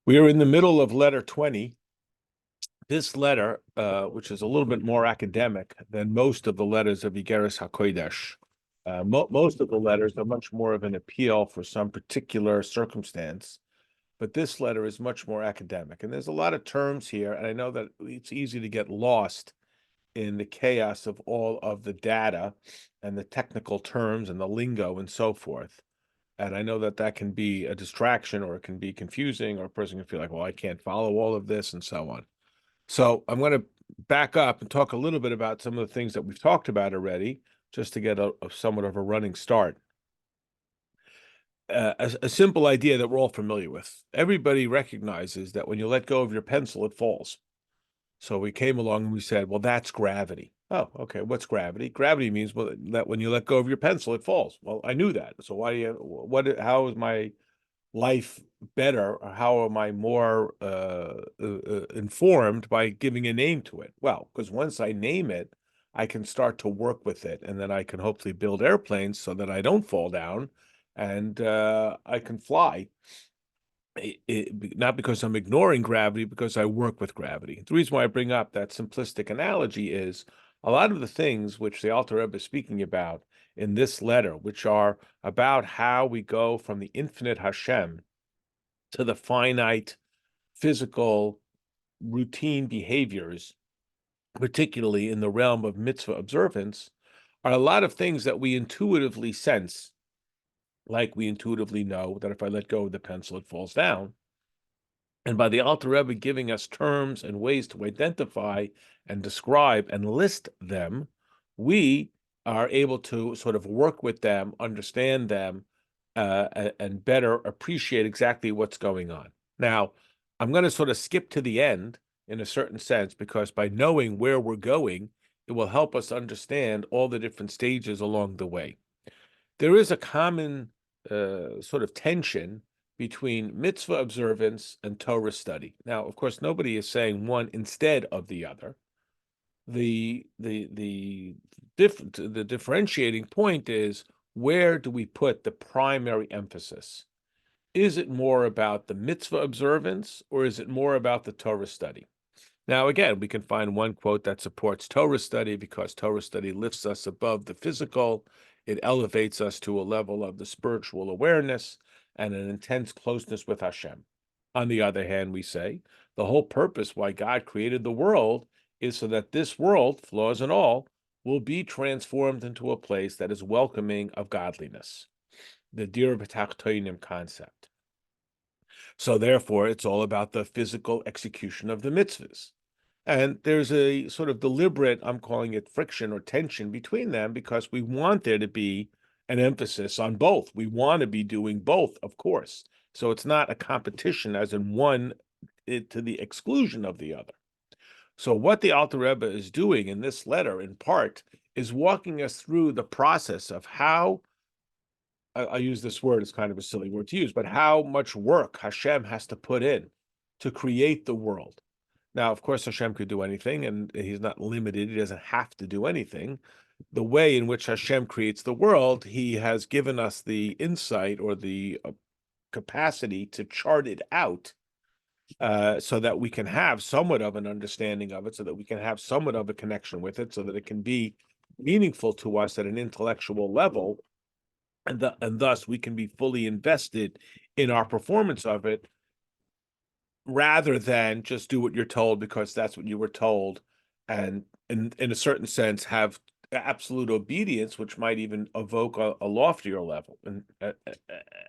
We are in the middle of letter 20. This letter, which is a little bit more academic than most of the letters of Iggeres HaKodesh. Most of the letters are much more of an appeal for some particular circumstance, but this letter is much more academic. And there's a lot of terms here, and I know that it's easy to get lost in the chaos of all of the data and the technical terms and the lingo and so forth. And I know that that can be a distraction, or it can be confusing, or a person can feel like, well, I can't follow all of this and so on. So I'm going to back up and talk a little bit about some of the things that we've talked about already, just to get a somewhat of a running start. A simple idea that we're all familiar with. Everybody recognizes that when you let go of your pencil, it falls. So we came along and we said, well, that's gravity. Oh, okay. What's gravity? Gravity means, well, that when you let go of your pencil, it falls. Well, I knew that. So how is my life better, or how am I more informed by giving a name to it? Well, because once I name it, I can start to work with it, and then I can hopefully build airplanes so that I don't fall down, and I can fly. Not because I'm ignoring gravity, because I work with gravity. The reason why I bring up that simplistic analogy is a lot of the things which the Alter Rebbe is speaking about in this letter, which are about how we go from the infinite Hashem to the finite physical routine behaviors, particularly in the realm of mitzvah observance, are a lot of things that we intuitively sense. Like we intuitively know that if I let go of the pencil, it falls down. And by the Alter Rebbe giving us terms and ways to identify and describe and list them, we are able to sort of work with them, understand them, and better appreciate exactly what's going on. Now, I'm going to sort of skip to the end in a certain sense, because by knowing where we're going, it will help us understand all the different stages along the way. There is a common sort of tension between mitzvah observance and Torah study. Now, of course, nobody is saying one instead of the other. The differentiating point is, where do we put the primary emphasis? Is it more about the mitzvah observance, or is it more about the Torah study? Now, again, we can find one quote that supports Torah study, because Torah study lifts us above the physical. It elevates us to a level of the spiritual awareness and an intense closeness with Hashem. On the other hand, we say the whole purpose why God created the world is so that this world, flaws and all, will be transformed into a place that is welcoming of godliness, the dir b'tachtonim concept. So therefore, it's all about the physical execution of the mitzvahs. And there's a sort of deliberate, I'm calling it friction or tension between them, because we want there to be an emphasis on both. We want to be doing both, of course. So it's not a competition as in one to the exclusion of the other. So what the Alter Rebbe is doing in this letter, in part, is walking us through the process of how, I use this word, it's kind of a silly word to use, but how much work Hashem has to put in to create the world. Now, of course, Hashem could do anything, and he's not limited. He doesn't have to do anything. The way in which Hashem creates the world, he has given us the insight, or the capacity to chart it out, so that we can have somewhat of an understanding of it, so that we can have somewhat of a connection with it, so that it can be meaningful to us at an intellectual level, and thus we can be fully invested in our performance of it, rather than just do what you're told because that's what you were told, and in a certain sense have absolute obedience, which might even evoke a loftier level. And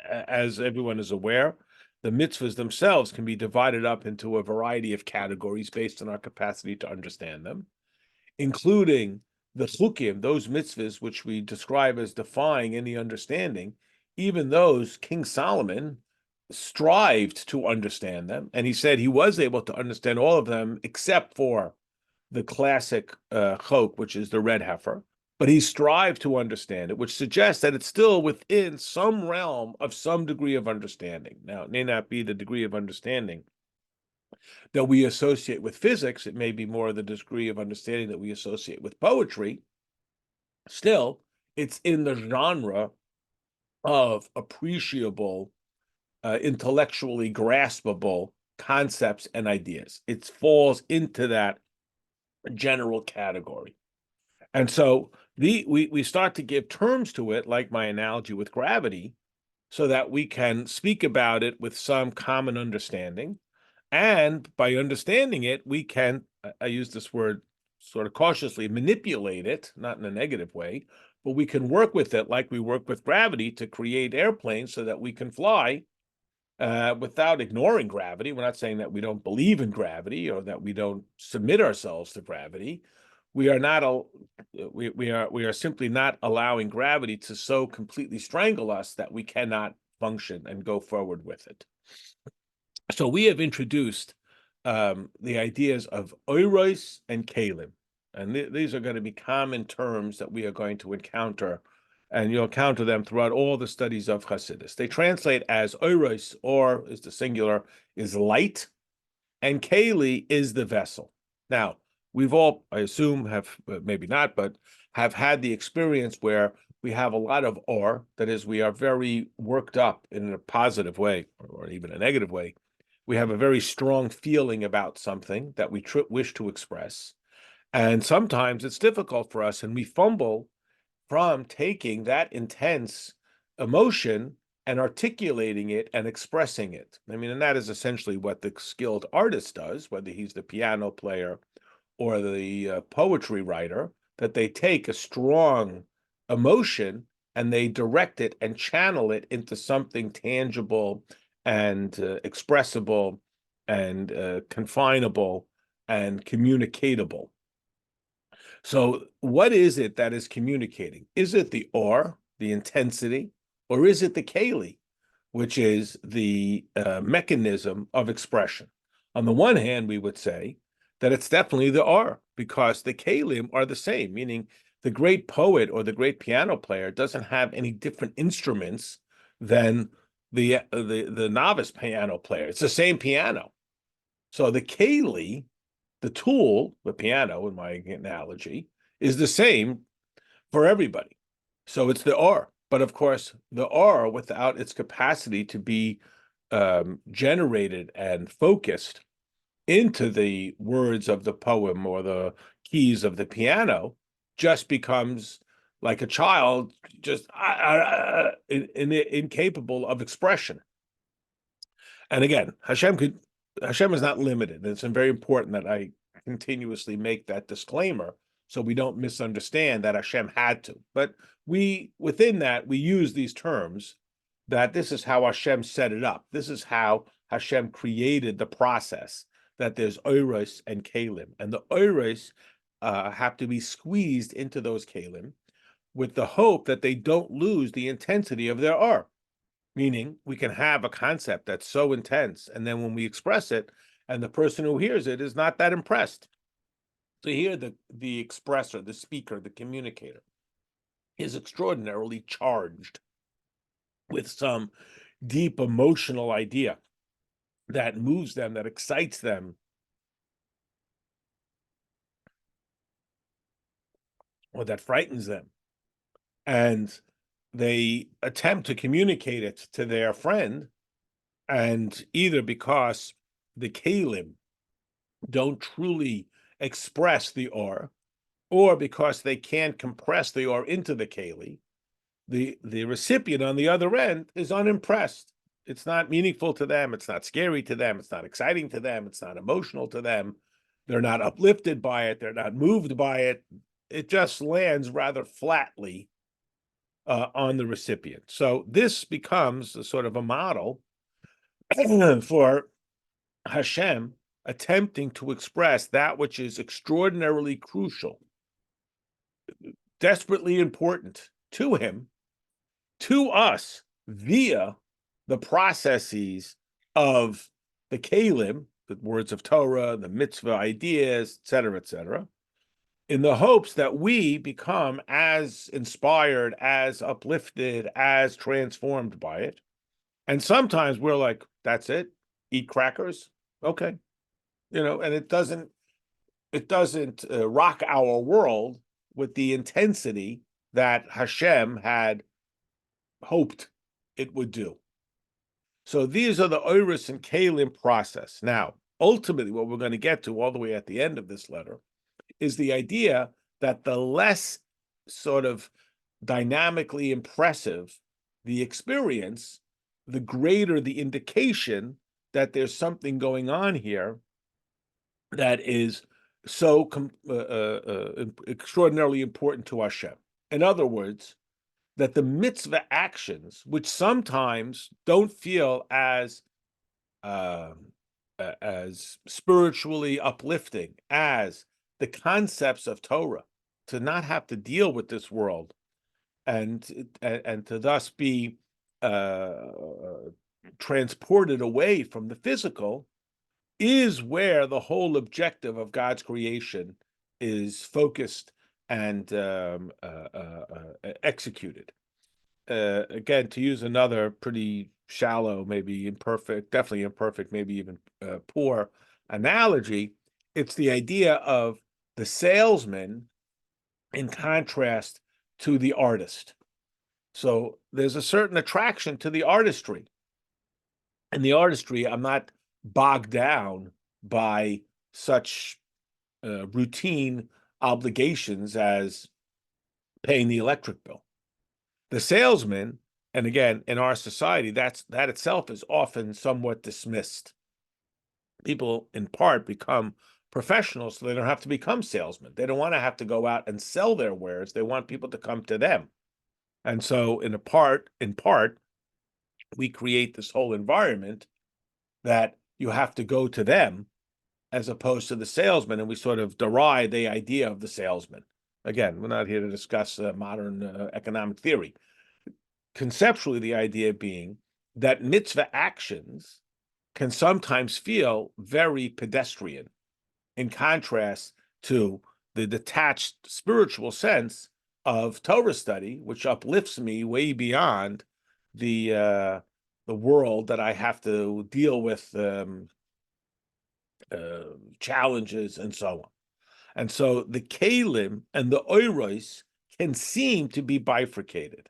as everyone is aware, the mitzvahs themselves can be divided up into a variety of categories based on our capacity to understand them, including the chukim, those mitzvahs which we describe as defying any understanding. Even those, King Solomon strived to understand them, and he said he was able to understand all of them except for the classic chok, which is the red heifer. But he strived to understand it, which suggests that it's still within some realm of some degree of understanding. Now, it may not be the degree of understanding that we associate with physics. It may be more the degree of understanding that we associate with poetry. Still, it's in the genre of appreciable, intellectually graspable concepts and ideas. It falls into that general category. And so we start to give terms to it, like my analogy with gravity, so that we can speak about it with some common understanding. And by understanding it, we can, I use this word sort of cautiously, manipulate it, not in a negative way, but we can work with it like we work with gravity to create airplanes so that we can fly without ignoring gravity. We're not saying that we don't believe in gravity or that we don't submit ourselves to gravity. We are not we are simply not allowing gravity to so completely strangle us that we cannot function and go forward with it. So we have introduced the ideas of oiros and kalim, and these are going to be common terms that we are going to encounter, and you'll encounter them throughout all the studies of Hasidus. They translate as oiros, or is the singular, is light, and keli is the vessel. Now, we've all, I assume, have maybe not, but have had the experience where we have a lot of or, that is, we are very worked up in a positive way, or even a negative way. We have a very strong feeling about something that we wish to express. And sometimes it's difficult for us, and we fumble from taking that intense emotion and articulating it and expressing it. I mean, and that is essentially what the skilled artist does, whether he's the piano player or the poetry writer, that they take a strong emotion and they direct it and channel it into something tangible and expressible and confinable and communicatable. So what is it that is communicating? Is it the or, the intensity, or is it the keli, which is the mechanism of expression? On the one hand, we would say that it's definitely the or, because the kelim are the same, meaning the great poet or the great piano player doesn't have any different instruments than the novice piano player. It's the same piano. So the keli, the tool, the piano, in my analogy, is the same for everybody. So it's the or. But of course, the or, without its capacity to be generated and focused into the words of the poem or the keys of the piano, just becomes like a child, just incapable of expression. And again, Hashem is not limited. And it's very important that I continuously make that disclaimer so we don't misunderstand that Hashem had to. But within that, we use these terms that this is how Hashem set it up. This is how Hashem created the process, that there's oiros and kalim. And the oiros have to be squeezed into those kalim with the hope that they don't lose the intensity of their art. Meaning, we can have a concept that's so intense, and then when we express it, and the person who hears it is not that impressed. So here, the expressor, the speaker, the communicator, is extraordinarily charged with some deep emotional idea that moves them, that excites them, or that frightens them. And they attempt to communicate it to their friend, and either because the kalim don't truly express the or because they can't compress the or into the keli, the recipient on the other end is unimpressed. It's not meaningful to them. It's not scary to them. It's not exciting to them. It's not emotional to them. They're not uplifted by it. They're not moved by it. It just lands rather flatly on the recipient. So this becomes a sort of a model for Hashem attempting to express that which is extraordinarily crucial, desperately important to him, to us, via the processes of the kalim, the words of Torah, the mitzvah ideas, et cetera, in the hopes that we become as inspired, as uplifted, as transformed by it. And sometimes we're like, that's it, eat crackers, okay, and it doesn't rock our world with the intensity that Hashem had hoped it would do. So these are the Oiris and Kalim process. Now, ultimately, what we're going to get to all the way at the end of this letter is the idea that the less sort of dynamically impressive the experience, the greater the indication that there's something going on here that is so extraordinarily important to Hashem. In other words, that the mitzvah actions, which sometimes don't feel uh, as spiritually uplifting as the concepts of Torah, to not have to deal with this world and to thus be transported away from the physical, is where the whole objective of God's creation is focused and executed. Again, to use another pretty shallow, maybe imperfect, definitely imperfect, maybe even poor analogy, it's the idea of the salesman in contrast to the artist. So there's a certain attraction to the artistry. And the artistry, I'm not bogged down by such routine obligations as paying the electric bill. The salesman, and again, in our society, that itself is often somewhat dismissed. People, in part, become professionals so they don't have to become salesmen. They don't want to have to go out and sell their wares. They want people to come to them. And so, in part, we create this whole environment that you have to go to them as opposed to the salesman, and we sort of deride the idea of the salesman. Again, we're not here to discuss modern economic theory. Conceptually, the idea being that mitzvah actions can sometimes feel very pedestrian, in contrast to the detached spiritual sense of Torah study, which uplifts me way beyond the world that I have to deal with challenges and so on. And so the Kalim and the Oiros can seem to be bifurcated.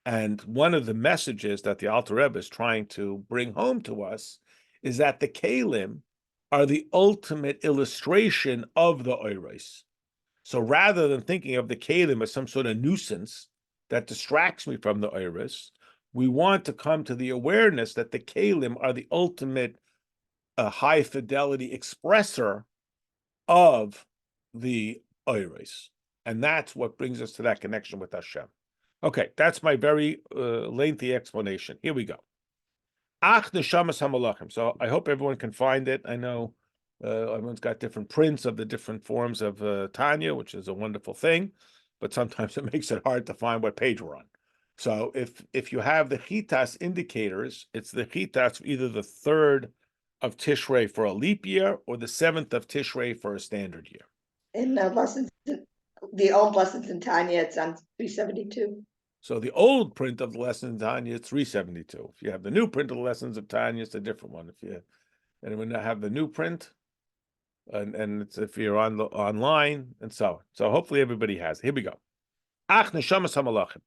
And one of the messages that the Alter Rebbe is trying to bring home to us is that the Kalim are the ultimate illustration of the Oiros. So rather than thinking of the Kalim as some sort of nuisance that distracts me from the Oiros, we want to come to the awareness that the Kalim are the ultimate high fidelity expressor of the Oiros. And that's what brings us to that connection with Hashem. Okay, that's my very lengthy explanation. Here we go. Ach neshamas hamalachim. So I hope everyone can find it. I know everyone's got different prints of the different forms of Tanya, which is a wonderful thing, but sometimes it makes it hard to find what page we're on. So if you have the chitas indicators, it's the chitas of either the 3rd of Tishrei for a leap year or the 7th of Tishrei for a standard year. In lessons, the old lessons in Tanya, it's on 372. So the old print of the lessons in Tanya, it's 372. If you have the new print of the lessons of Tanya, it's a different one. If you anyone have the new print, and it's if you're on the online and so on. So hopefully everybody has it. Here we go. Ach neshamas hamalachim.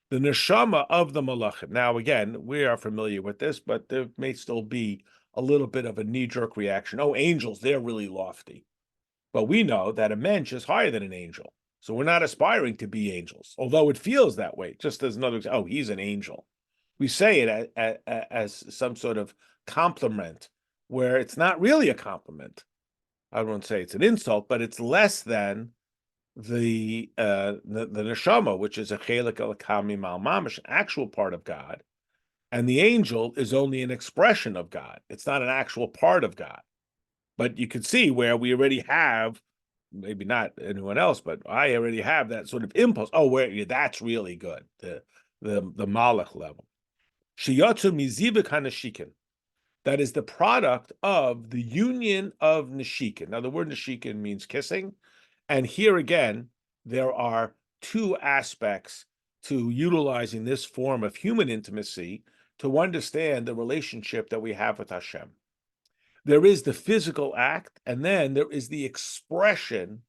The neshama of the malachim. Now again, we are familiar with this, but there may still be a little bit of a knee-jerk reaction. Oh, angels, they're really lofty. But we know that a mensch is higher than an angel. So we're not aspiring to be angels, although it feels that way, just as another, oh, he's an angel. We say it as some sort of compliment, where it's not really a compliment. I won't say it's an insult, but it's less than the neshama, which is a chelik elakami mal mamash, an actual part of God, and the angel is only an expression of God. It's not an actual part of God. But you can see where we already have, maybe not anyone else, but I already have that sort of impulse. Oh, that's really good. The malach level. Shiyotzu mizivik hanashikin. That is the product of the union of neshikin. Now, the word neshikin means kissing. And here again, there are 2 aspects to utilizing this form of human intimacy to understand the relationship that we have with Hashem. There is the physical act, and then there is the expression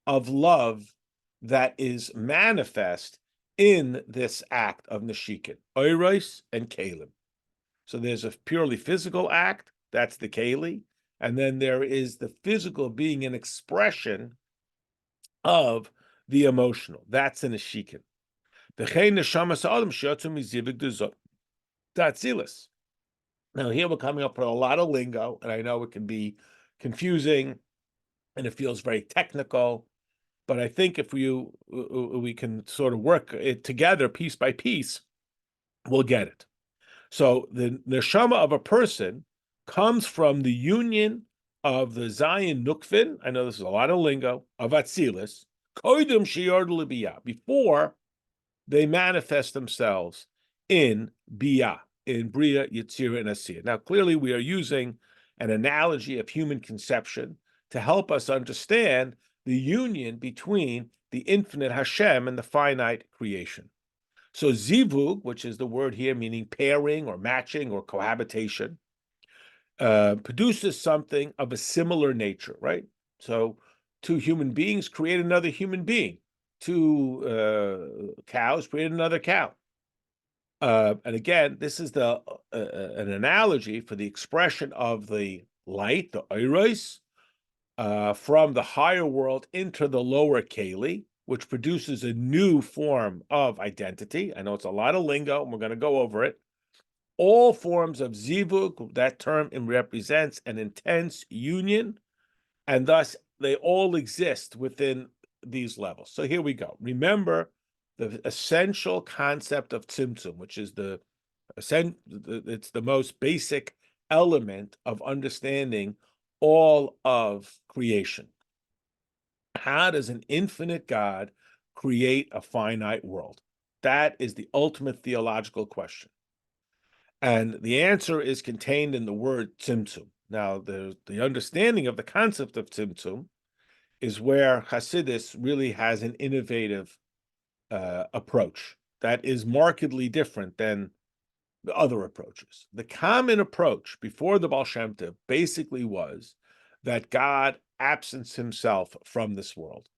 of love that is manifest in this act of neshikin, oiros and kalim. So there's a purely physical act, that's the keli, and then there is the physical being an expression of the emotional. That's an ashikin. Now here we're coming up with a lot of lingo, and I know it can be confusing and it feels very technical, but I think if we can sort of work it together piece by piece, we'll get it. So the neshama of a person comes from the union of the Zion Nukvin. I know this is a lot of lingo of Atzilus. Koidim shiyor libiyah, before they manifest themselves in biyah, in bria, yitzira, and asiyah. Now, clearly, we are using an analogy of human conception to help us understand the union between the infinite Hashem and the finite creation. So zivug, which is the word here meaning pairing or matching or cohabitation, produces something of a similar nature, right? So two human beings create another human being. Two cows create another cow. And again, this is an analogy for the expression of the light, the oiros, from the higher world into the lower keli, which produces a new form of identity. I know it's a lot of lingo, and we're going to go over it. All forms of zivug, that term represents an intense union, and thus they all exist within these levels. So here we go. Remember the essential concept of tzimtzum, which is it's the most basic element of understanding all of creation. How does an infinite God create a finite world? That is the ultimate theological question. And the answer is contained in the word tzimtzum. Now, the understanding of the concept of tzimtzum is where Hasidus really has an innovative approach that is markedly different than the other approaches. The common approach before the Baal Shem Tov basically was that God absents himself from this world.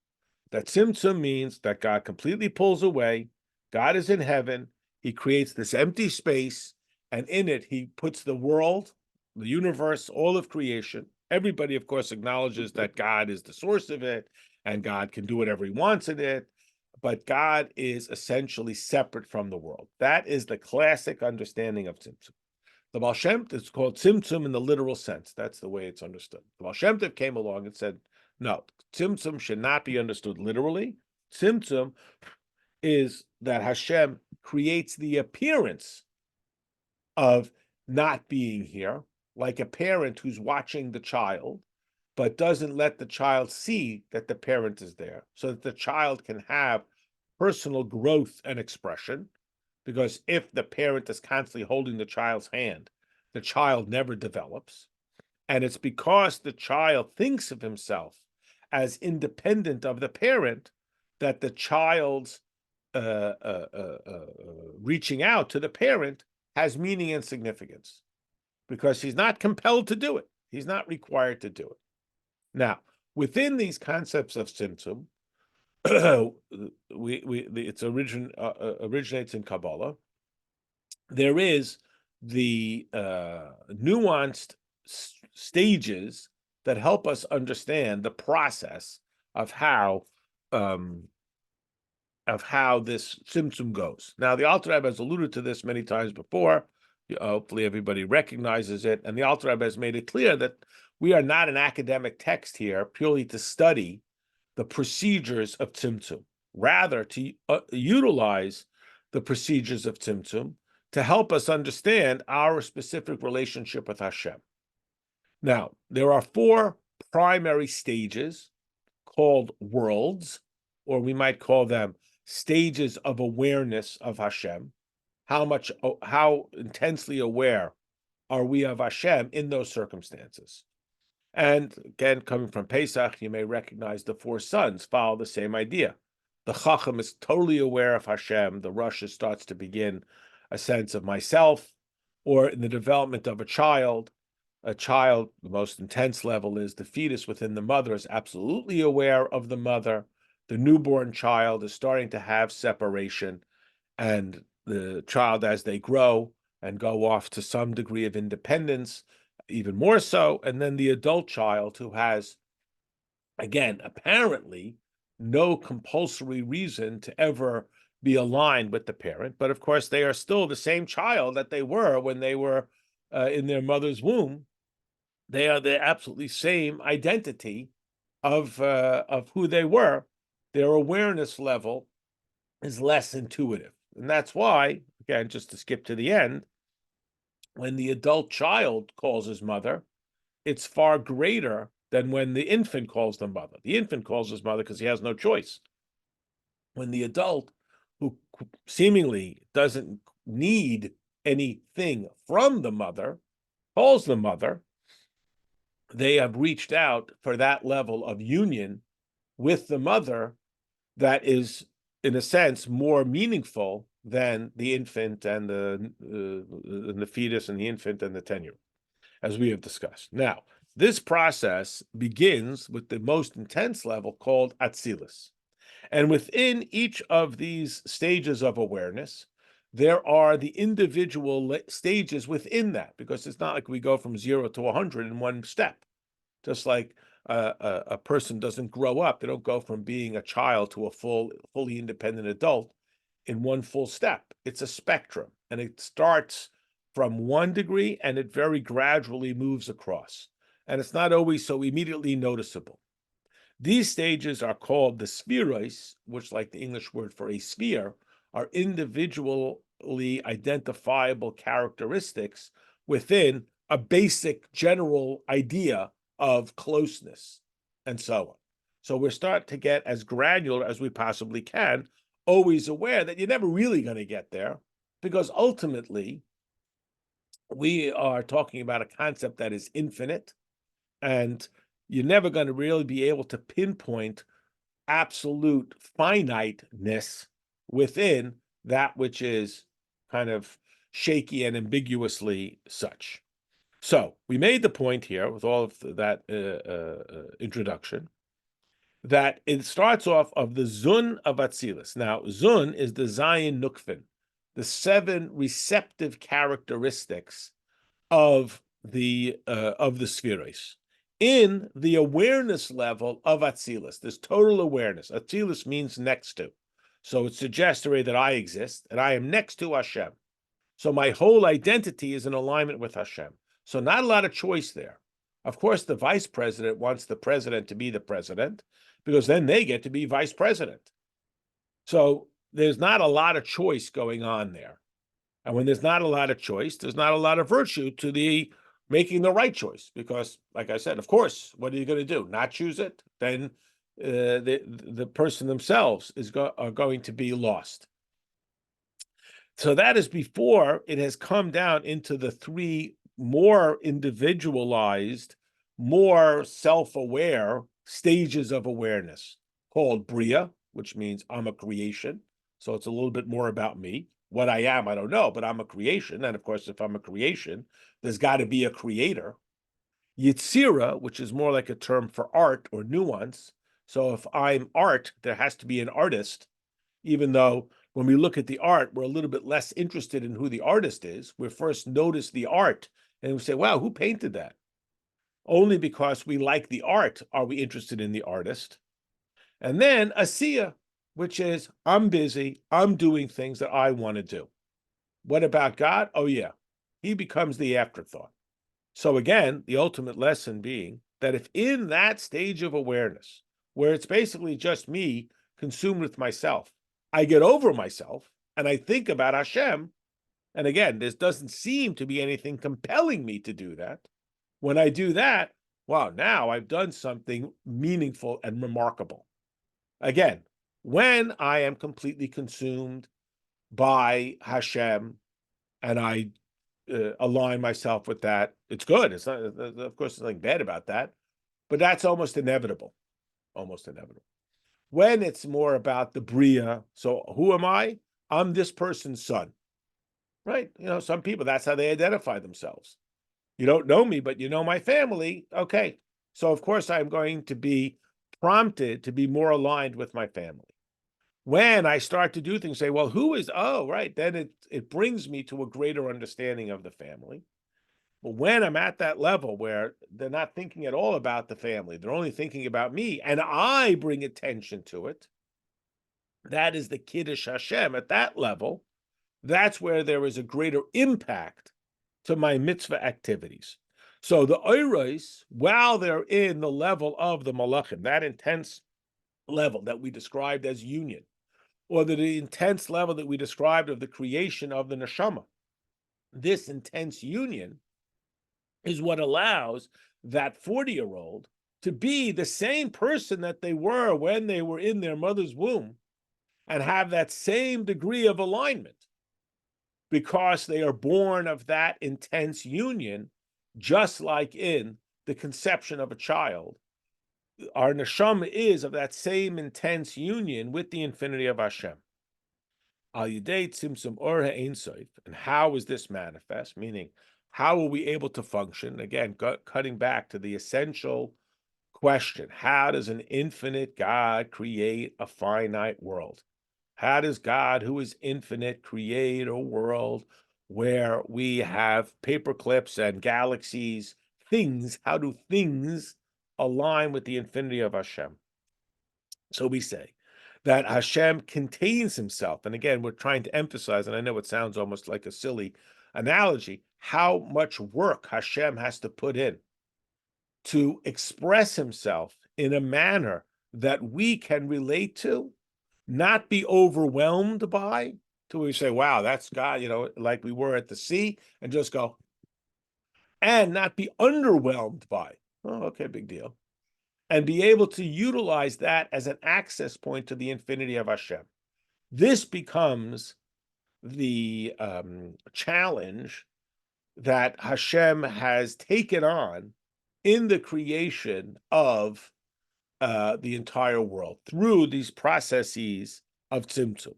That tzimtzum means that God completely pulls away. God is in heaven. He creates this empty space, and in it, he puts the world, the universe, all of creation. Everybody, of course, acknowledges that God is the source of it, and God can do whatever he wants in it. But God is essentially separate from the world. That is the classic understanding of tzimtzum. The Baal Shem Tov is called tzimtzum in the literal sense. That's the way it's understood. The Baal Shem Tov came along and said, no, tzimtzum should not be understood literally. Tzimtzum is that Hashem creates the appearance of not being here, like a parent who's watching the child, but doesn't let the child see that the parent is there, so that the child can have personal growth and expression. Because if the parent is constantly holding the child's hand, the child never develops. And it's because the child thinks of himself as independent of the parent that the child's reaching out to the parent has meaning and significance, because he's not compelled to do it. He's not required to do it. Now, within these concepts of tzimtzum, it originates in Kabbalah. There is the nuanced stages that help us understand the process of how this tzimtzum goes. Now, the Alter Rebbe has alluded to this many times before. Hopefully, everybody recognizes it, and the Alter Rebbe has made it clear that we are not an academic text here purely to study the procedures of tzimtzum, rather to utilize the procedures of tzimtzum to help us understand our specific relationship with Hashem. Now, there are four primary stages called worlds, or we might call them stages of awareness of Hashem. How intensely aware are we of Hashem in those circumstances? And again, coming from Pesach, you may recognize the four sons follow the same idea. The Chacham is totally aware of Hashem. The Rosh starts to begin a sense of myself, or in the development of a child, the most intense level is the fetus within the mother is absolutely aware of the mother. The newborn child is starting to have separation, and the child, as they grow, and go off to some degree of independence, even more so. And then the adult child who has, again, apparently no compulsory reason to ever be aligned with the parent. But of course, they are still the same child that they were when they were in their mother's womb. They are the absolutely same identity of who they were. Their awareness level is less intuitive. And that's why, again, just to skip to the end, when the adult child calls his mother, it's far greater than when the infant calls the mother. The infant calls his mother because he has no choice. When the adult, who seemingly doesn't need anything from the mother, calls the mother, they have reached out for that level of union with the mother that is, in a sense, more meaningful than the infant and the fetus and the infant and the 10-year, as we have discussed. Now, this process begins with the most intense level called Atzilus. And within each of these stages of awareness, there are the individual stages within that, because it's not like we go from 0 to 100 in one step. Just like a person doesn't grow up, they don't go from being a child to a fully independent adult in one full step. It's a spectrum, and it starts from one degree and it very gradually moves across. And it's not always so immediately noticeable. These stages are called the spheroids, which, like the English word for a sphere, are individually identifiable characteristics within a basic general idea of closeness, and so on. So we're starting to get as granular as we possibly can, always aware that you're never really going to get there, because ultimately we are talking about a concept that is infinite, and you're never going to really be able to pinpoint absolute finiteness within that which is kind of shaky and ambiguously such. So we made the point here with all of that introduction that it starts off of the Zun of Atzilus. Now, Zun is the Zayin Nukvin, the 7 receptive characteristics of the spheres. In the awareness level of Atzilus, there's total awareness. Atzilus means next to. So it suggests already that I exist and I am next to Hashem. So my whole identity is in alignment with Hashem. So not a lot of choice there. Of course, the vice president wants the president to be the president, because then they get to be vice president. So there's not a lot of choice going on there. And when there's not a lot of choice, there's not a lot of virtue to the making the right choice. Because, like I said, of course, what are you going to do? Not choose it? Then the person themselves are going to be lost. So that is before it has come down into the 3 more individualized, more self-aware stages of awareness, called Bria, which means I'm a creation. So it's a little bit more about me. What I am, I don't know, but I'm a creation. And of course, if I'm a creation, there's got to be a creator. Yitzira, which is more like a term for art or nuance. So if I'm art, there has to be an artist, even though when we look at the art, we're a little bit less interested in who the artist is. We first notice the art and we say, wow, who painted that? Only because we like the art are we interested in the artist. And then Asiya, which is I'm busy, I'm doing things that I want to do. What about God? Oh, yeah, he becomes the afterthought. So again, the ultimate lesson being that if in that stage of awareness, where it's basically just me consumed with myself, I get over myself and I think about Hashem, and again, this doesn't seem to be anything compelling me to do that. When I do that, wow, now I've done something meaningful and remarkable. Again, when I am completely consumed by Hashem and I align myself with that, it's good. It's not, of course, there's nothing bad about that, but that's almost inevitable. Almost inevitable. When it's more about the Bria, so who am I? I'm this person's son, right? You know, some people, that's how they identify themselves. You don't know me, but you know my family. Okay. So, of course, I'm going to be prompted to be more aligned with my family. When I start to do things, say, well, who is, oh, right, then it brings me to a greater understanding of the family. But when I'm at that level where they're not thinking at all about the family, they're only thinking about me, and I bring attention to it, that is the Kiddush Hashem. At that level, that's where there is a greater impact to my mitzvah activities. So the Oiros, while they're in the level of the Malachim, that intense level that we described as union, or the intense level that we described of the creation of the neshama, this intense union is what allows that 40-year-old to be the same person that they were when they were in their mother's womb and have that same degree of alignment because they are born of that intense union, just like in the conception of a child. Our neshama is of that same intense union with the infinity of Hashem. Al Yidei Tzimtzum Or Ha'Ein Sof. And how is this manifest? Meaning, how are we able to function? Again, cutting back to the essential question: how does an infinite God create a finite world? How does God, who is infinite, create a world where we have paper clips and galaxies, things? How do things align with the infinity of Hashem? So we say that Hashem contains himself. And again, we're trying to emphasize, and I know it sounds almost like a silly analogy, how much work Hashem has to put in to express himself in a manner that we can relate to, not be overwhelmed by, till we say, wow, that's God, like we were at the sea, and just go, and not be underwhelmed by, oh, okay, big deal, and be able to utilize that as an access point to the infinity of Hashem. This becomes the challenge that Hashem has taken on in the creation of the entire world through these processes of tzimtzum.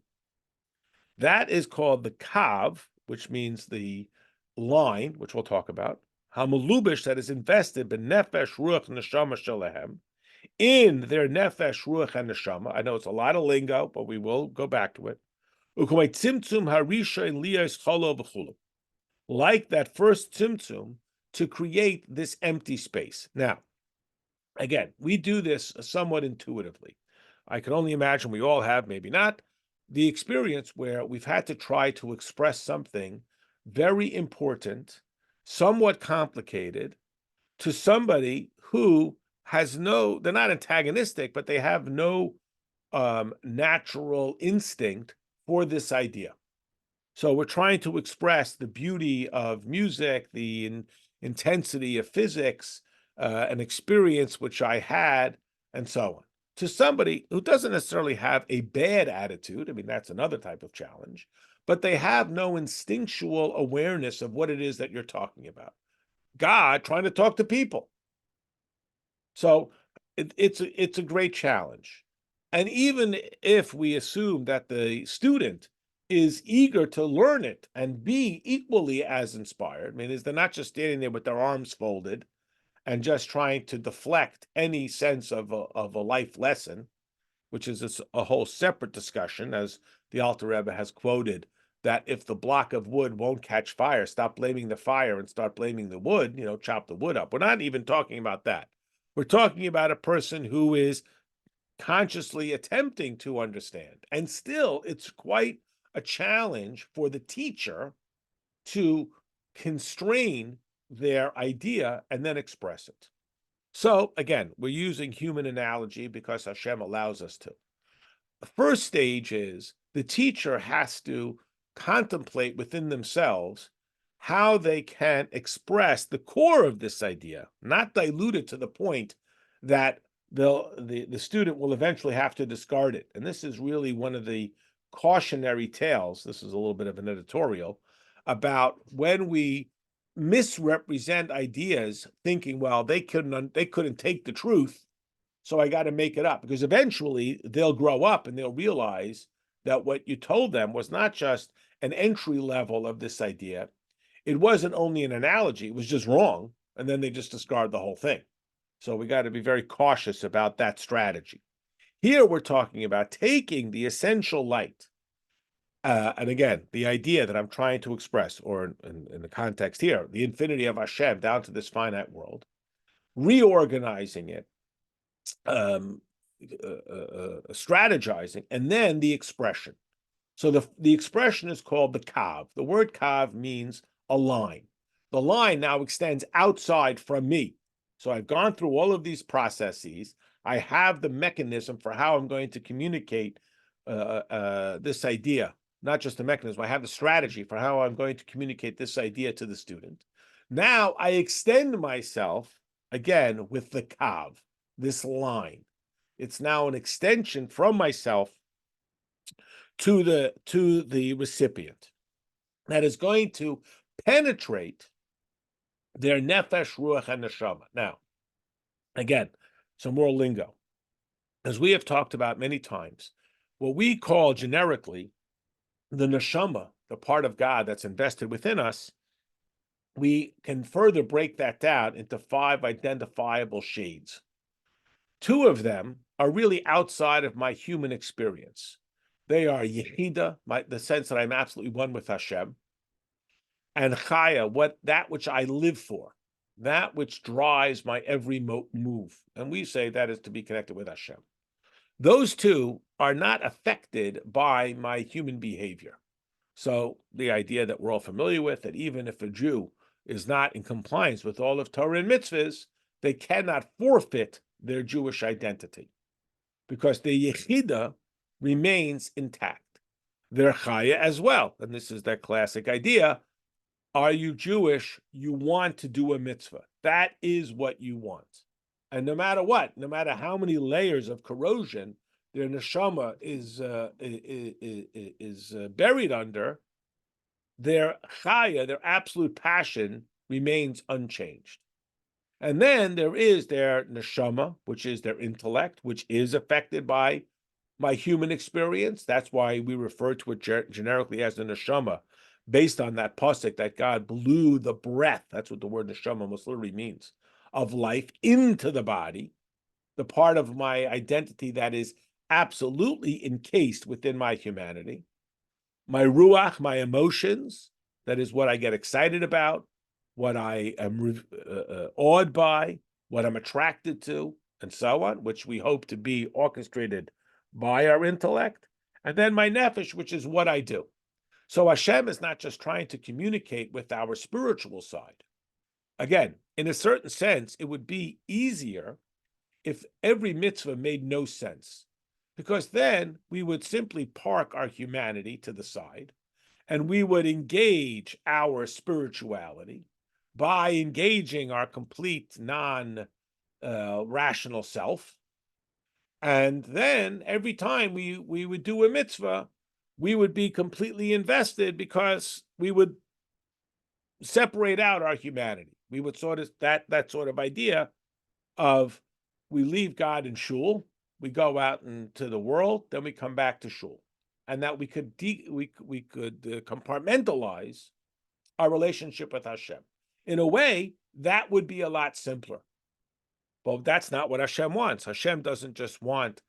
That is called the kav, which means the line, which we'll talk about. Hamelubish, that is invested b'nefesh ruach neshama shalahem, in their nefesh ruach and neshama. I know it's a lot of lingo, but we will go back to it. U'kumay tzimtzum harisha in liyas cholo v'chulu, like that first tzimtzum to create this empty space. Now, again, we do this somewhat intuitively. I can only imagine we all have, maybe not, the experience where we've had to try to express something very important, somewhat complicated, to somebody who has they're not antagonistic, but they have no natural instinct for this idea. So we're trying to express the beauty of music, the intensity of physics, an experience which I had, and so on, to somebody who doesn't necessarily have a bad attitude. I mean, that's another type of challenge, but they have no instinctual awareness of what it is that you're talking about. God trying to talk to people. So it's a great challenge. And even if we assume that the student is eager to learn it and be equally as inspired, I mean, they're not just standing there with their arms folded and just trying to deflect any sense of a life lesson, which is a whole separate discussion, as the Alter Rebbe has quoted, that if the block of wood won't catch fire, stop blaming the fire and start blaming the wood, chop the wood up. We're not even talking about that. We're talking about a person who is consciously attempting to understand. And still, it's quite a challenge for the teacher to constrain their idea and then express it. So again, we're using human analogy because Hashem allows us to. The first stage is the teacher has to contemplate within themselves how they can express the core of this idea, not dilute it to the point that the student will eventually have to discard it. And this is really one of the cautionary tales. This is a little bit of an editorial about when we misrepresent ideas, thinking, well, they couldn't take the truth, so I got to make it up, because eventually they'll grow up and they'll realize that what you told them was not just an entry level of this idea. It wasn't only an analogy, it was just wrong, and then they just discard the whole thing. So we got to be very cautious about that strategy. Here we're talking about taking the essential light. And again, the idea that I'm trying to express, or in the context here, the infinity of Hashem down to this finite world, reorganizing it, strategizing, and then the expression. So the expression is called the kav. The word kav means a line. The line now extends outside from me. So I've gone through all of these processes. I have the mechanism for how I'm going to communicate this idea, not just the mechanism. I have the strategy for how I'm going to communicate this idea to the student. Now I extend myself again with the kav, this line. It's now an extension from myself to the recipient that is going to penetrate their nefesh, ruach, and neshama. Now, again, some more lingo. As we have talked about many times, what we call generically the neshama, the part of God that's invested within us, we can further break that down into 5 identifiable shades. 2 of them are really outside of my human experience. They are Yehida, the sense that I'm absolutely one with Hashem, and Chaya, that which I live for, that which drives my every move. And we say that is to be connected with Hashem. Those 2 are not affected by my human behavior. So the idea that we're all familiar with, that even if a Jew is not in compliance with all of Torah and mitzvahs, they cannot forfeit their Jewish identity because the Yechida remains intact. Their Chaya as well. And this is that classic idea. Are you Jewish? You want to do a mitzvah. That is what you want. And no matter what, no matter how many layers of corrosion their neshama is buried under, their chaya, their absolute passion, remains unchanged. And then there is their neshama, which is their intellect, which is affected by my human experience. That's why we refer to it generically as the neshama, based on that pasuk that God blew the breath, that's what the word neshama most literally means, of life into the body, the part of my identity that is absolutely encased within my humanity. My ruach, my emotions, that is what I get excited about, what I am awed by, what I'm attracted to, and so on, which we hope to be orchestrated by our intellect. And then my nefesh, which is what I do. So Hashem is not just trying to communicate with our spiritual side. Again, in a certain sense, it would be easier if every mitzvah made no sense, because then we would simply park our humanity to the side and we would engage our spirituality by engaging our complete non-rational self. And then every time we would do a mitzvah, we would be completely invested because we would separate out our humanity. We would sort of that sort of idea of we leave God in shul, we go out into the world, then we come back to shul, and that we could compartmentalize our relationship with Hashem. In a way, that would be a lot simpler. But that's not what Hashem wants. Hashem doesn't just want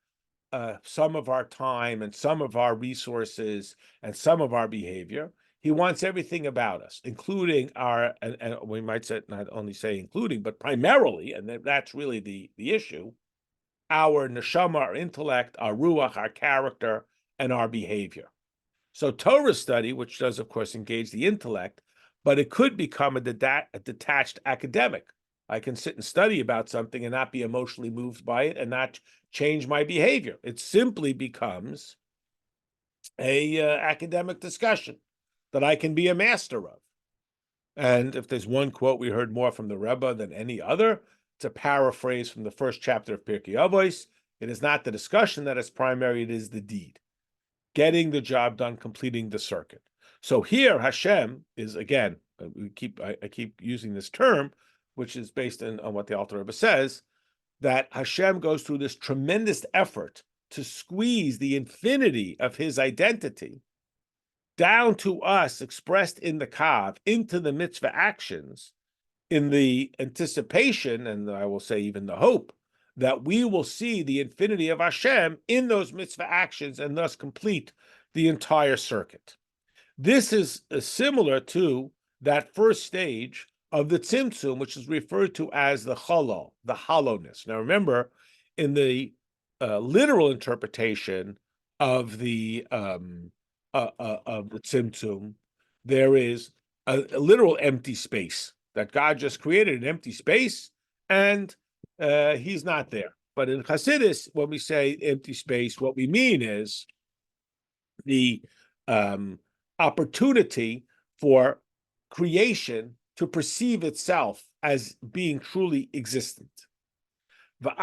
some of our time and some of our resources and some of our behavior. He wants everything about us, including our, and we might say, not only say including, but primarily, and that's really the issue, our neshama, our intellect, our ruach, our character, and our behavior. So Torah study, which does, of course, engage the intellect, but it could become a detached academic. I can sit and study about something and not be emotionally moved by it and not change my behavior. It simply becomes a academic discussion that I can be a master of. And if there's one quote we heard more from the Rebbe than any other, it's a paraphrase from the first chapter of Pirkei Avos. It is not the discussion that is primary, it is the deed. Getting the job done, completing the circuit. So here Hashem is, again, I keep using this term, which is based on what the Alter Rebbe says, that Hashem goes through this tremendous effort to squeeze the infinity of his identity down to us, expressed in the Kav, into the mitzvah actions, in the anticipation, and I will say even the hope, that we will see the infinity of Hashem in those mitzvah actions and thus complete the entire circuit. This is similar to that first stage of the tzimtzum, which is referred to as the cholol, the hollowness. Now remember, in the literal interpretation of the tzimtzum, there is a literal empty space, that God just created an empty space, and he's not there. But in Hasidus, when we say empty space, what we mean is the opportunity for creation to perceive itself as being truly existent. Even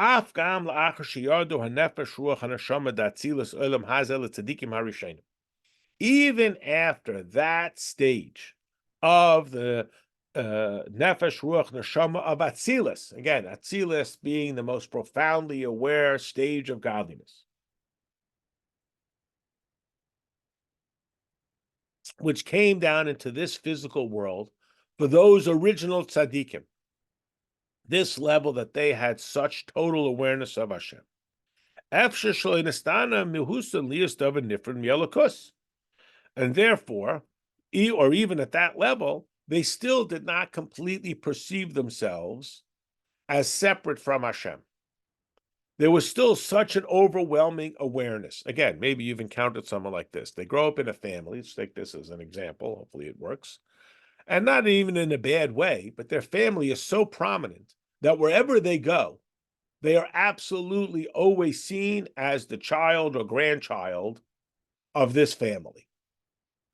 after that stage of the nefesh, ruach, neshama of Atzilus, again, Atzilus being the most profoundly aware stage of godliness, which came down into this physical world for those original tzaddikim, this level that they had such total awareness of Hashem. And therefore, or even at that level, they still did not completely perceive themselves as separate from Hashem. There was still such an overwhelming awareness. Again, maybe you've encountered someone like this. They grow up in a family. Let's take this as an example. Hopefully it works. And not even in a bad way, but their family is so prominent that wherever they go, they are absolutely always seen as the child or grandchild of this family.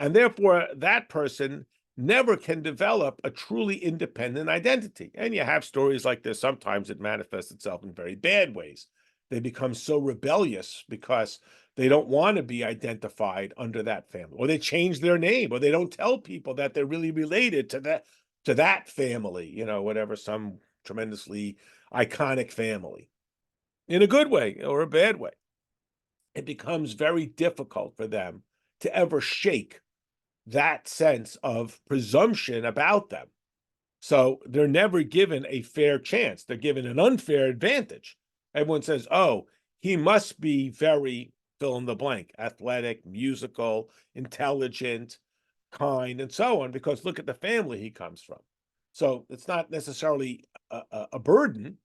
And therefore, that person never can develop a truly independent identity. And you have stories like this. Sometimes it manifests itself in very bad ways. They become so rebellious because they don't want to be identified under that family, or they change their name, or they don't tell people that they're really related to that family, whatever, some tremendously iconic family, in a good way or a bad way. It becomes very difficult for them to ever shake that sense of presumption about them. So they're never given a fair chance. They're given an unfair advantage. Everyone says, oh, he must be very fill in the blank, athletic, musical, intelligent, kind, and so on, because look at the family he comes from. So it's not necessarily a burden,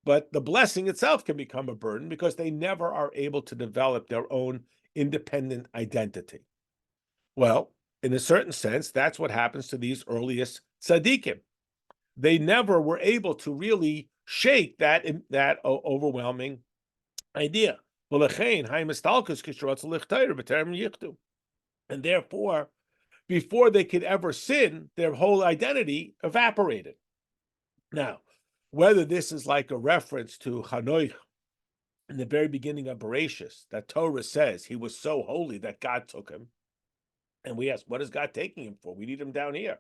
but the blessing itself can become a burden because they never are able to develop their own independent identity. Well, in a certain sense, that's what happens to these earliest tzaddikim. They never were able to really shake that overwhelming idea. And therefore, before they could ever sin, their whole identity evaporated. Now, whether this is like a reference to Hanoich in the very beginning of Bereshis, that Torah says he was so holy that God took him. And we ask, what is God taking him for? We need him down here.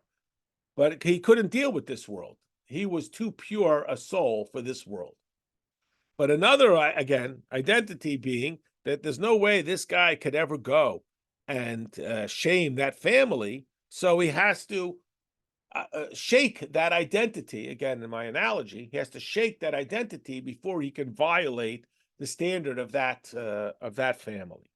But he couldn't deal with this world. He was too pure a soul for this world. But another, again, identity being that there's no way this guy could ever go and shame that family. So he has to shake that identity. Again, in my analogy, he has to shake that identity before he can violate the standard of that family.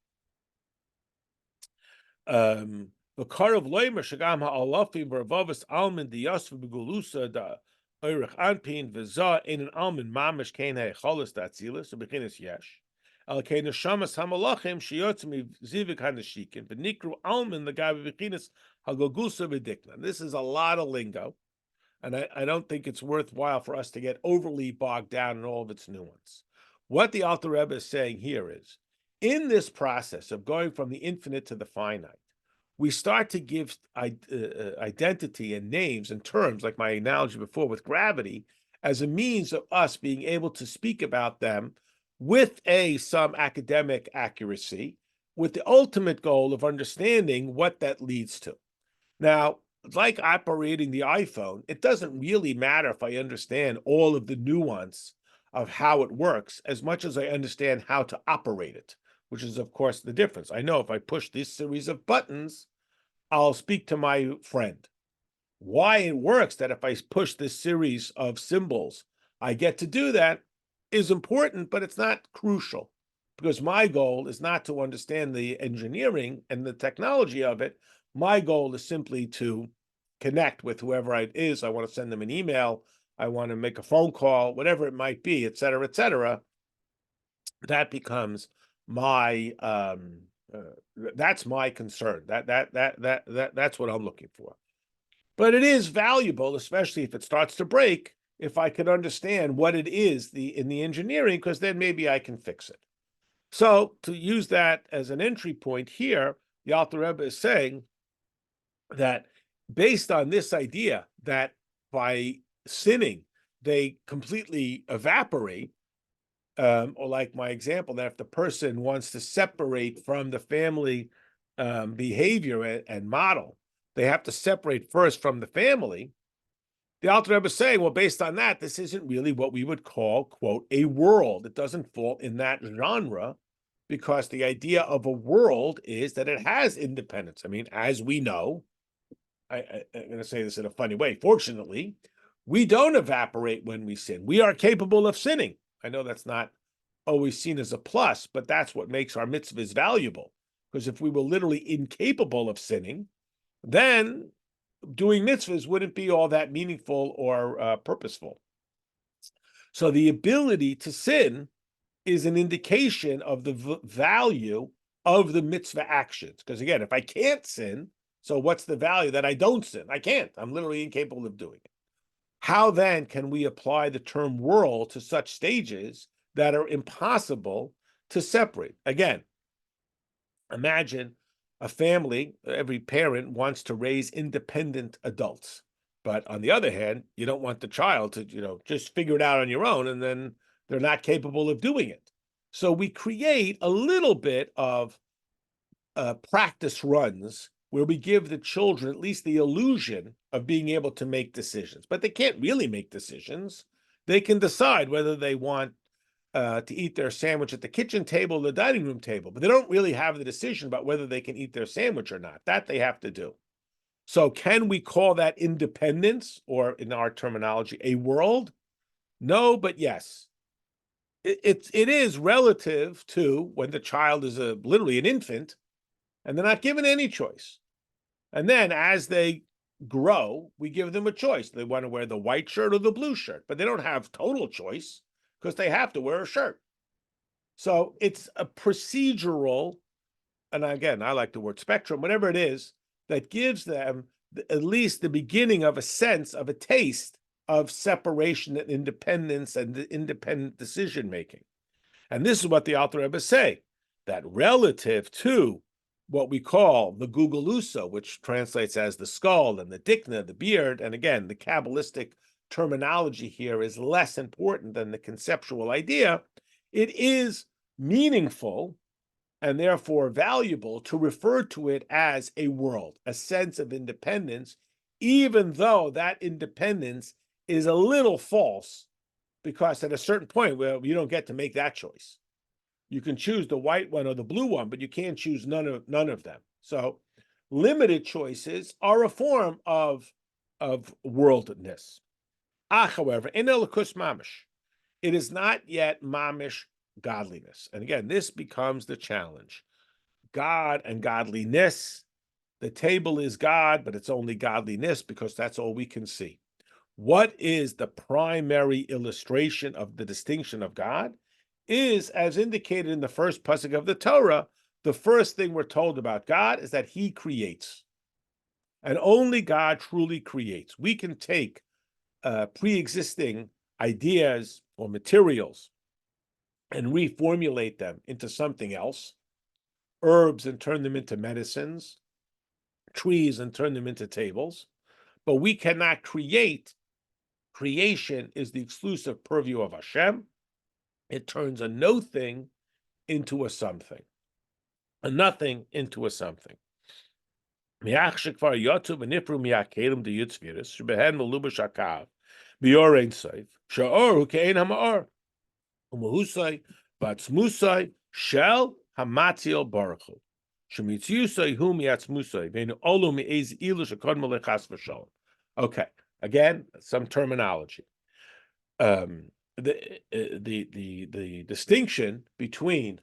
The Karav Loimer Shagam Ha'alafim Veravavis Almin Diyasv Begulusa da Oirich Anpin Viza in an Almin Mamish Kain Hecholis Datzilus, Beginis Yesh. Al Kain Shamas Hamalachim Shiyotzmi Zivik Hanashikin, Benikru Almin the Gabi Beginis Hagogusa Bedikna. This is a lot of lingo, and I don't think it's worthwhile for us to get overly bogged down in all of its nuance. What the Alter Rebbe is saying here is, in this process of going from the infinite to the finite, we start to give identity and names and terms, like my analogy before with gravity, as a means of us being able to speak about them with some academic accuracy, with the ultimate goal of understanding what that leads to. Now, like operating the iPhone, it doesn't really matter if I understand all of the nuance of how it works as much as I understand how to operate it, which is, of course, the difference. I know if I push this series of buttons, I'll speak to my friend. Why it works that if I push this series of symbols, I get to do that, is important, but it's not crucial, because my goal is not to understand the engineering and the technology of it. My goal is simply to connect with whoever it is. I want to send them an email. I want to make a phone call, whatever it might be, et cetera, et cetera. That becomes my that's my concern. That's what I'm looking for. But it is valuable, especially if it starts to break, if I can understand what it is in the engineering, because then maybe I can fix it. So to use that as an entry point here, the Alter Rebbe is saying that based on this idea that by sinning they completely evaporate, or like my example, that if the person wants to separate from the family behavior and model, they have to separate first from the family. The Alter Rebbe is saying, well, based on that, this isn't really what we would call, quote, a world. It doesn't fall in that genre, because the idea of a world is that it has independence. I mean, as we know, I'm going to say this in a funny way. Fortunately, we don't evaporate when we sin. We are capable of sinning. I know that's not always seen as a plus, but that's what makes our mitzvahs valuable. Because if we were literally incapable of sinning, then doing mitzvahs wouldn't be all that meaningful or purposeful. So the ability to sin is an indication of the value of the mitzvah actions. Because again, if I can't sin, so what's the value that I don't sin? I can't. I'm literally incapable of doing it. How then can we apply the term world to such stages that are impossible to separate? Again, imagine a family, every parent wants to raise independent adults. But on the other hand, you don't want the child to, just figure it out on your own, and then they're not capable of doing it. So we create a little bit of practice runs where we give the children at least the illusion of being able to make decisions, but they can't really make decisions. They can decide whether they want to eat their sandwich at the kitchen table or the dining room table, but they don't really have the decision about whether they can eat their sandwich or not. That they have to do. So can we call that independence, or in our terminology, a world? No, but yes. It is relative to when the child is literally an infant and they're not given any choice. And then as they grow, we give them a choice. They want to wear the white shirt or the blue shirt, but they don't have total choice because they have to wear a shirt. So it's a procedural, and again, I like the word spectrum, whatever it is, that gives them at least the beginning of a sense of a taste of separation and independence and independent decision making. And this is what the Alter Rebbe say, that relative to what we call the Gugalusa, which translates as the skull, and the dikna, the beard, and again, the Kabbalistic terminology here is less important than the conceptual idea. It is meaningful and therefore valuable to refer to it as a world, a sense of independence, even though that independence is a little false, because at a certain point, well, you don't get to make that choice. You can choose the white one or the blue one, but you can't choose none of them. So limited choices are a form of worldness. However, in elikus mamish, it is not yet mamish godliness. And again, this becomes the challenge. God and godliness. The table is God, but it's only godliness because that's all we can see. What is the primary illustration of the distinction of God? Is, as indicated in the first pasuk of the Torah, the first thing we're told about God is that he creates. And only God truly creates. We can take pre-existing ideas or materials and reformulate them into something else, herbs and turn them into medicines, trees and turn them into tables, but we cannot create. Creation is the exclusive purview of Hashem. It turns a no thing into a something, a nothing into a something. Shel hamatzil baruchu. Okay, again, some terminology. the distinction between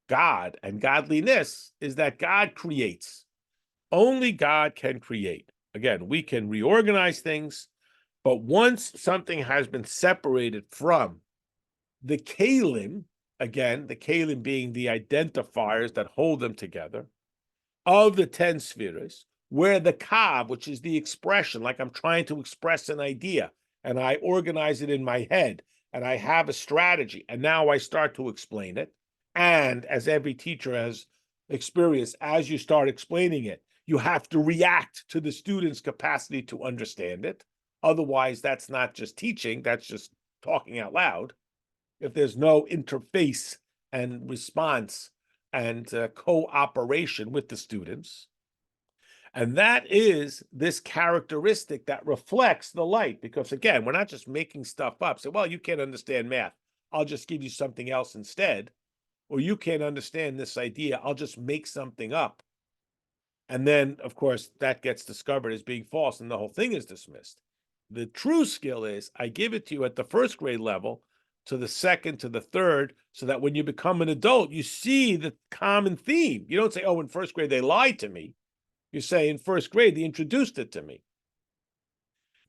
God and godliness is that God creates. Only God can create. Again, we can reorganize things, but once something has been separated from the kalim, again, the kalim being the identifiers that hold them together, of the 10 spheres, where the kav, which is the expression, like I'm trying to express an idea, and I organize it in my head, and I have a strategy, and now I start to explain it. And as every teacher has experienced, as you start explaining it, you have to react to the student's capacity to understand it. Otherwise, that's not just teaching, that's just talking out loud. If there's no interface and response and cooperation with the students. And that is this characteristic that reflects the light. Because again, we're not just making stuff up. Say, well, you can't understand math. I'll just give you something else instead. Or you can't understand this idea. I'll just make something up. And then, of course, that gets discovered as being false and the whole thing is dismissed. The true skill is I give it to you at the first grade level, to the second, to the third, so that when you become an adult, you see the common theme. You don't say, oh, in first grade, they lied to me. You say, in first grade, they introduced it to me.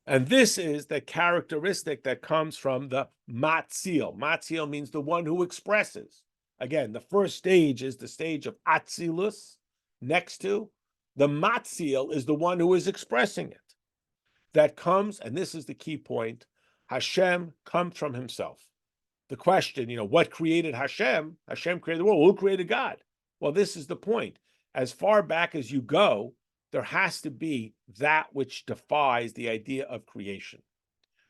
And this is the characteristic that comes from the matzil. Matzil means the one who expresses. Again, the first stage is the stage of atzilus. Next to the matzil is the one who is expressing it. That comes, and this is the key point, Hashem comes from himself. The question, what created Hashem? Hashem created the world. Who created God? Well, this is the point. As far back as you go, there has to be that which defies the idea of creation.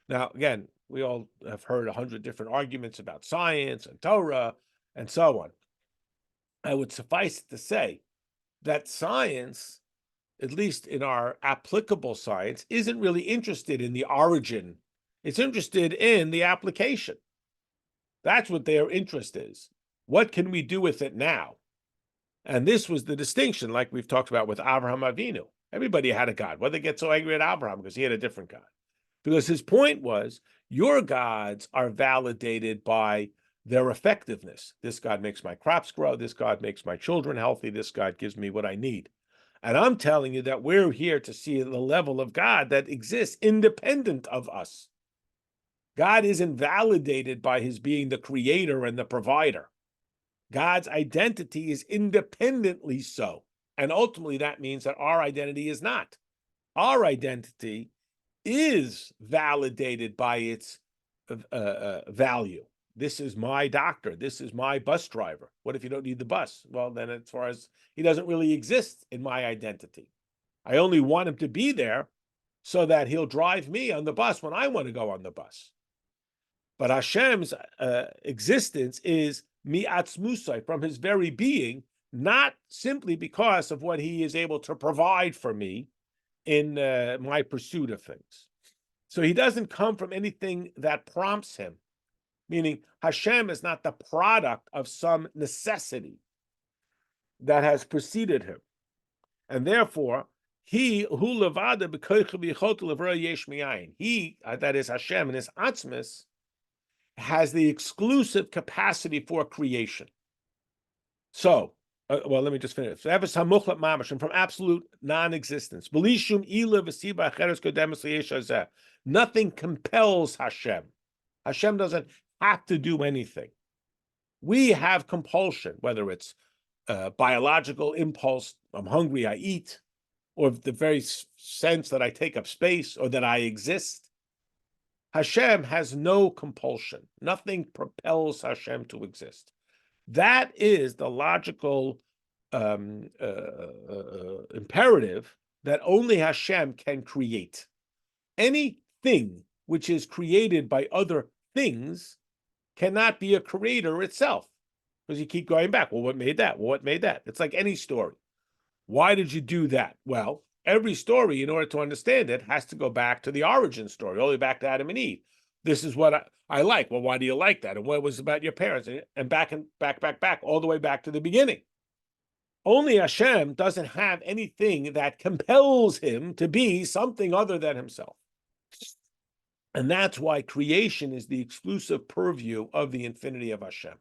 Now, again, we all have heard 100 different arguments about science and Torah and so on. I would suffice it to say that science, at least in our applicable science, isn't really interested in the origin. It's interested in the application. That's what their interest is. What can we do with it now? And this was the distinction, like we've talked about with Avraham Avinu. Everybody had a God. Why they get so angry at Avraham? Because he had a different God. Because his point was, your gods are validated by their effectiveness. This God makes my crops grow. This God makes my children healthy. This God gives me what I need. And I'm telling you that we're here to see the level of God that exists independent of us. God isn't validated by his being the creator and the provider. God's identity is independently so. And ultimately, that means that our identity is not. Our identity is validated by its value. This is my doctor. This is my bus driver. What if you don't need the bus? Well, then as far as he doesn't really exist in my identity. I only want him to be there so that he'll drive me on the bus when I want to go on the bus. But Hashem's existence is mi'atzmusai, from his very being, not simply because of what he is able to provide for me in my pursuit of things. So he doesn't come from anything that prompts him, meaning Hashem is not the product of some necessity that has preceded him. And therefore, he, that is Hashem, in his atzmus, has the exclusive capacity for creation. So, let me just finish. From absolute non-existence. Nothing compels Hashem. Hashem doesn't have to do anything. We have compulsion, whether it's biological impulse, I'm hungry, I eat, or the very sense that I take up space or that I exist. Hashem has no compulsion. Nothing propels Hashem to exist. That is the logical imperative that only Hashem can create. Anything which is created by other things cannot be a creator itself. Because you keep going back. Well, what made that? Well, what made that? It's like any story. Why did you do that? Well, every story, in order to understand it, has to go back to the origin story, all the way back to Adam and Eve. This is what I like. Well, why do you like that? And what was about your parents? And back, all the way back to the beginning. Only Hashem doesn't have anything that compels him to be something other than himself. And that's why creation is the exclusive purview of the infinity of Hashem.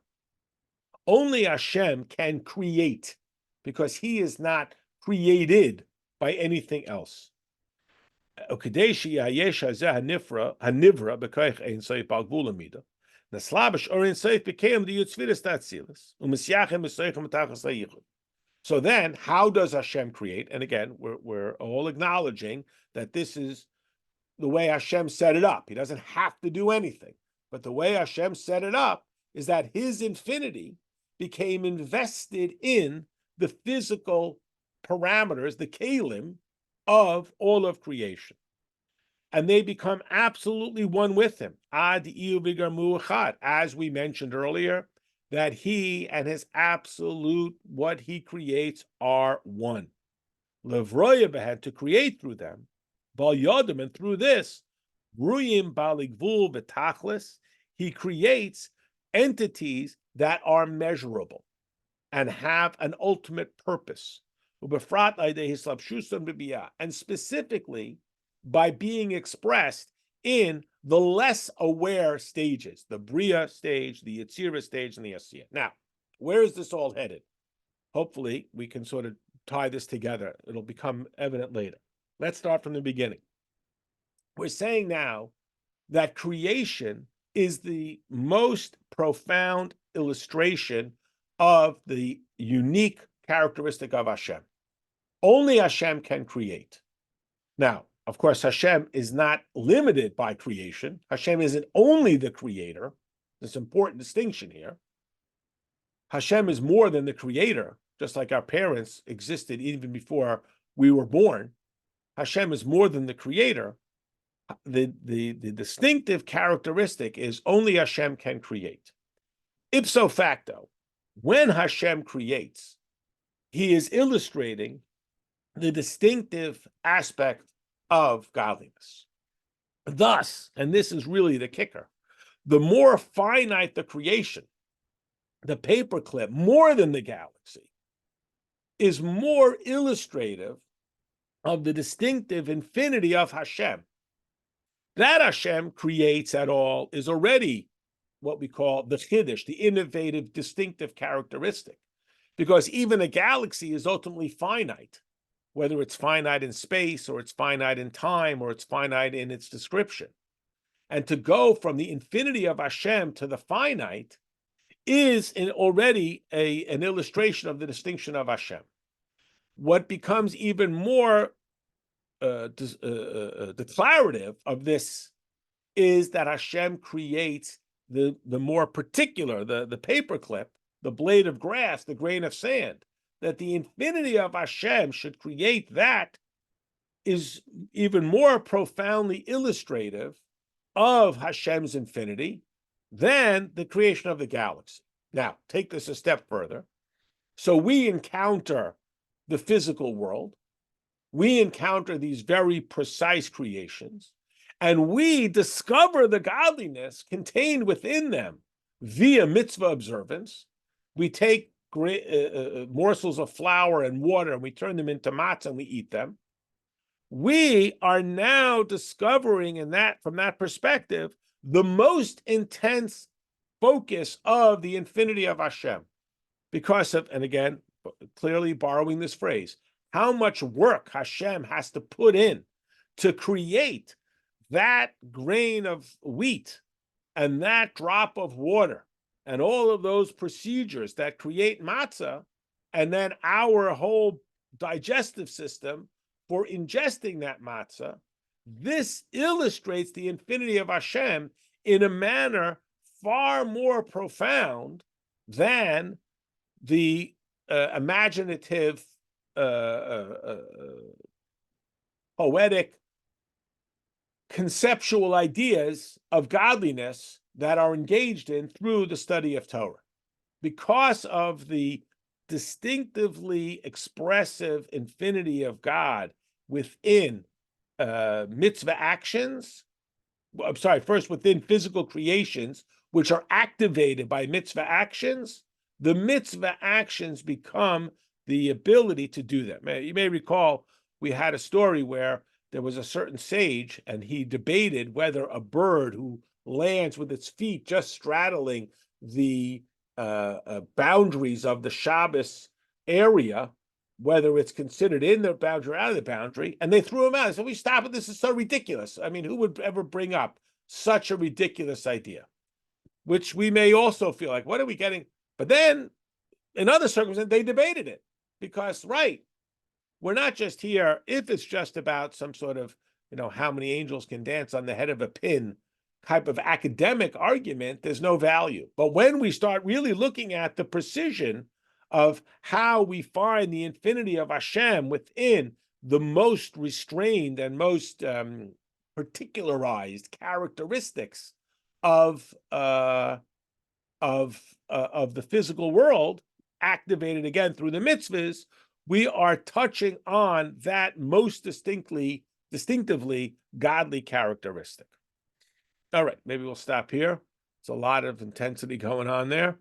Only Hashem can create, because he is not created by anything else. HaKodesh yayesh hazeh hanivra b'koich ein sof bal gvul amida. Naslabish or ein sof became the yutzvidas tatzilas u'misyachem misoichem matachas hayichud. So then, how does Hashem create? And again, we're all acknowledging that this is the way Hashem set it up. He doesn't have to do anything. But the way Hashem set it up is that his infinity became invested in the physical parameters, the kalim, of all of creation. And they become absolutely one with him. Ad iu v'garmu echad, as we mentioned earlier, that he and his absolute, what he creates, are one. Levroya behan, to create through them, bal yodim, and through this, bruyim baligvul v'tachlis, he creates entities that are measurable and have an ultimate purpose. And specifically by being expressed in the less aware stages, the Bria stage, the Yetzirah stage, and the Asiyah. Now, where is this all headed? Hopefully, we can sort of tie this together. It'll become evident later. Let's start from the beginning. We're saying now that creation is the most profound illustration of the unique characteristic of Hashem. Only Hashem can create. Now, of course, Hashem is not limited by creation. Hashem isn't only the creator. There's an important distinction here. Hashem is more than the creator, just like our parents existed even before we were born. Hashem is more than the creator. The distinctive characteristic is only Hashem can create. Ipso facto, when Hashem creates, he is illustrating the distinctive aspect of godliness. Thus, and this is really the kicker, the more finite the creation, the paperclip, more than the galaxy, is more illustrative of the distinctive infinity of Hashem. That Hashem creates at all is already what we call the Chiddush, the innovative, distinctive characteristic. Because even a galaxy is ultimately finite, whether it's finite in space, or it's finite in time, or it's finite in its description. And to go from the infinity of Hashem to the finite is already an illustration of the distinction of Hashem. What becomes even more declarative of this is that Hashem creates the more particular, the paperclip, the blade of grass, the grain of sand. That the infinity of Hashem should create that is even more profoundly illustrative of Hashem's infinity than the creation of the galaxy. Now, take this a step further. So we encounter the physical world. We encounter these very precise creations, and we discover the godliness contained within them via mitzvah observance. We take morsels of flour and water, and we turn them into matzah and we eat them. We are now discovering from that perspective, the most intense focus of the infinity of Hashem. Because of, and again, clearly borrowing this phrase, how much work Hashem has to put in to create that grain of wheat and that drop of water and all of those procedures that create matzah, and then our whole digestive system for ingesting that matzah. This illustrates the infinity of Hashem in a manner far more profound than the imaginative, poetic, conceptual ideas of godliness that are engaged in through the study of Torah. Because of the distinctively expressive infinity of God within mitzvah actions, first within physical creations, which are activated by mitzvah actions, the mitzvah actions become the ability to do them. You may recall we had a story where there was a certain sage, and he debated whether a bird who lands with its feet just straddling the boundaries of the Shabbos area, whether it's considered in the boundary or out of the boundary, and they threw him out. So we stop it. This is so ridiculous. I mean, who would ever bring up such a ridiculous idea? Which we may also feel like, what are we getting? But then in other circumstances, they debated it because, right, we're not just here, if it's just about some sort of, how many angels can dance on the head of a pin type of academic argument, there's no value. But when we start really looking at the precision of how we find the infinity of Hashem within the most restrained and most particularized characteristics of the physical world, activated again through the mitzvahs, we are touching on that most distinctively godly characteristic. All right, maybe we'll stop here. It's a lot of intensity going on there.